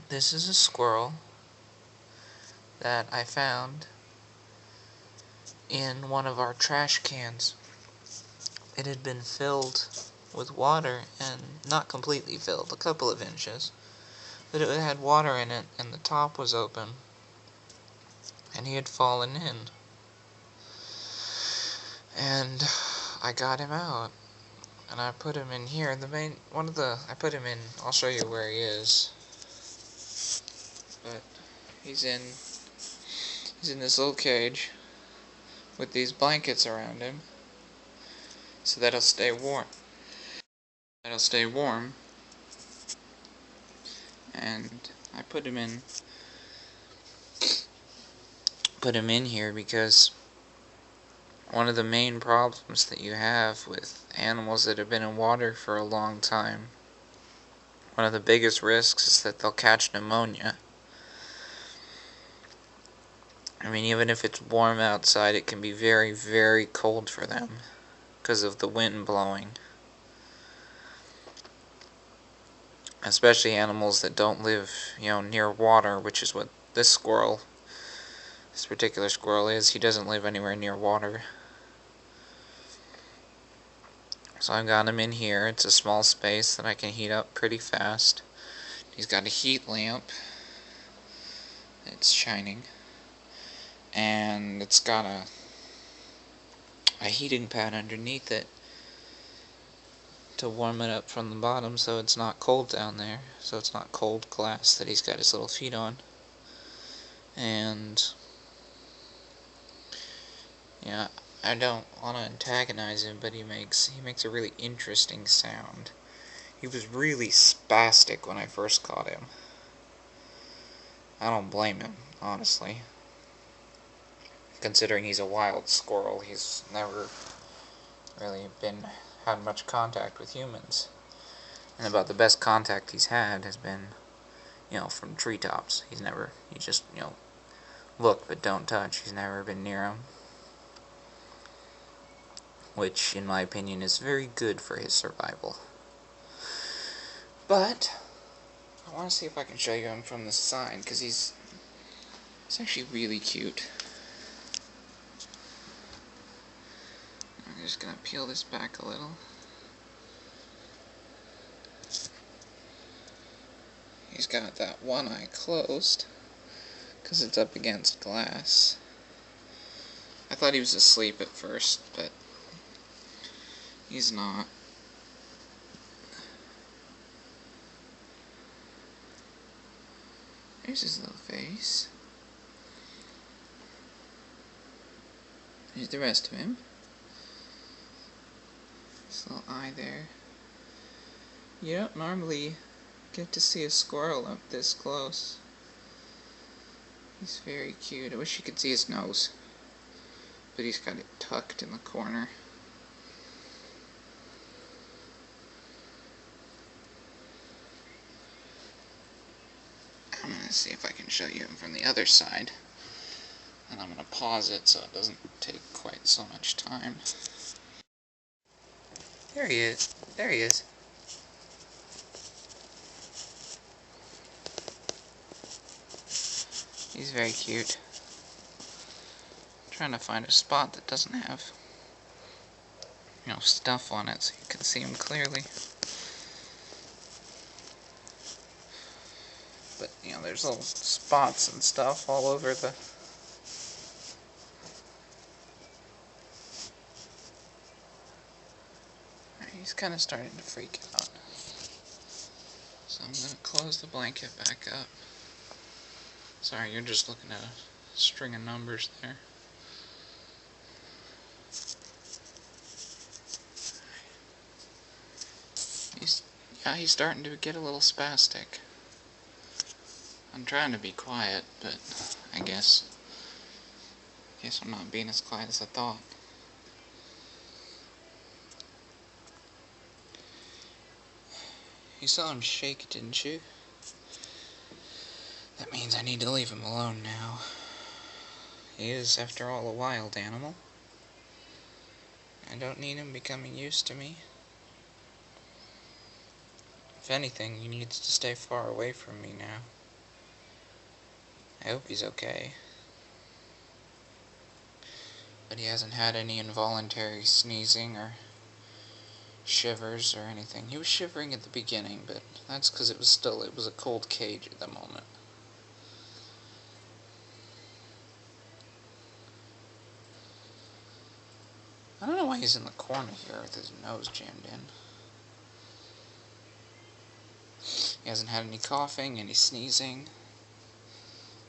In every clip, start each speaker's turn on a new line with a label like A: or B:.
A: This is a squirrel that I found in one of our trash cans. It had been filled with water, and not completely filled, a couple of inches, but it had water in it, and the top was open, and he had fallen in. And I got him out, and I put him in here. I put him in, I'll show you where he is, but he's in this little cage with these blankets around him, so that he'll stay warm. And I put him in here because one of the main problems that you have with animals that have been in water for a long time, one of the biggest risks is that they'll catch pneumonia. I mean, even if it's warm outside, it can be very, very cold for them because of the wind blowing. Especially animals that don't live, near water, which is what this particular squirrel is. He doesn't live anywhere near water. So I've got him in here. It's a small space that I can heat up pretty fast. He's got a heat lamp. It's shining. And it's got a heating pad underneath it to warm it up from the bottom so it's not cold down there. So it's not cold glass that he's got his little feet on. And yeah, I don't want to antagonize him, but he makes a really interesting sound. He was really spastic when I first caught him. I don't blame him, honestly. Considering he's a wild squirrel, he's never really had much contact with humans. And about the best contact he's had has been, from treetops. He just, look but don't touch. He's never been near him. Which, in my opinion, is very good for his survival. But I want to see if I can show you him from the side, because he's actually really cute. I'm just going to peel this back a little. He's got that one eye closed, because it's up against glass. I thought he was asleep at first, but he's not. There's his little face. There's the rest of him. His little eye there. You don't normally get to see a squirrel up this close. He's very cute. I wish you could see his nose, but he's got it tucked in the corner. I'm going to see if I can show you him from the other side. And I'm going to pause it so it doesn't take quite so much time. There he is. There he is. He's very cute. I'm trying to find a spot that doesn't have, stuff on it so you can see him clearly. But, there's little spots and stuff all over the... He's kind of starting to freak out. So I'm going to close the blanket back up. Sorry, you're just looking at a string of numbers there. He's starting to get a little spastic. I'm trying to be quiet, but I guess I'm not being as quiet as I thought. You saw him shake, didn't you? That means I need to leave him alone now. He is, after all, a wild animal. I don't need him becoming used to me. If anything, he needs to stay far away from me now. I hope he's okay. But he hasn't had any involuntary sneezing or shivers or anything. He was shivering at the beginning, but that's because it was a cold cage at the moment. I don't know why he's in the corner here with his nose jammed in. He hasn't had any coughing, any sneezing.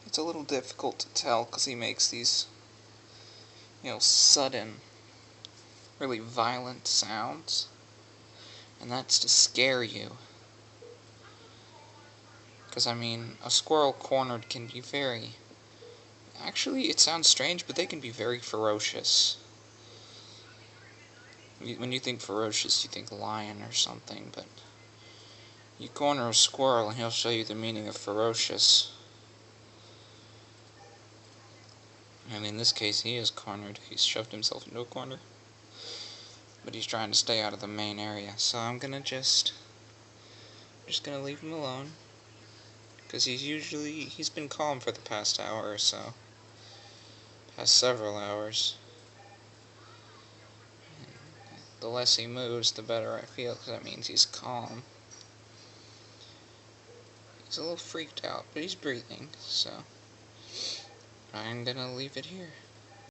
A: It's a little difficult to tell because he makes these, sudden, really violent sounds. And that's to scare you. Because, a squirrel cornered can be very... Actually, it sounds strange, but they can be very ferocious. When you think ferocious, you think lion or something, but you corner a squirrel and he'll show you the meaning of ferocious. In this case, he is cornered. He's shoved himself into a corner. But he's trying to stay out of the main area, so I'm just gonna leave him alone. Because he's been calm for the past hour or so. Past several hours. The less he moves, the better I feel, because that means he's calm. He's a little freaked out, but he's breathing, so I'm gonna leave it here.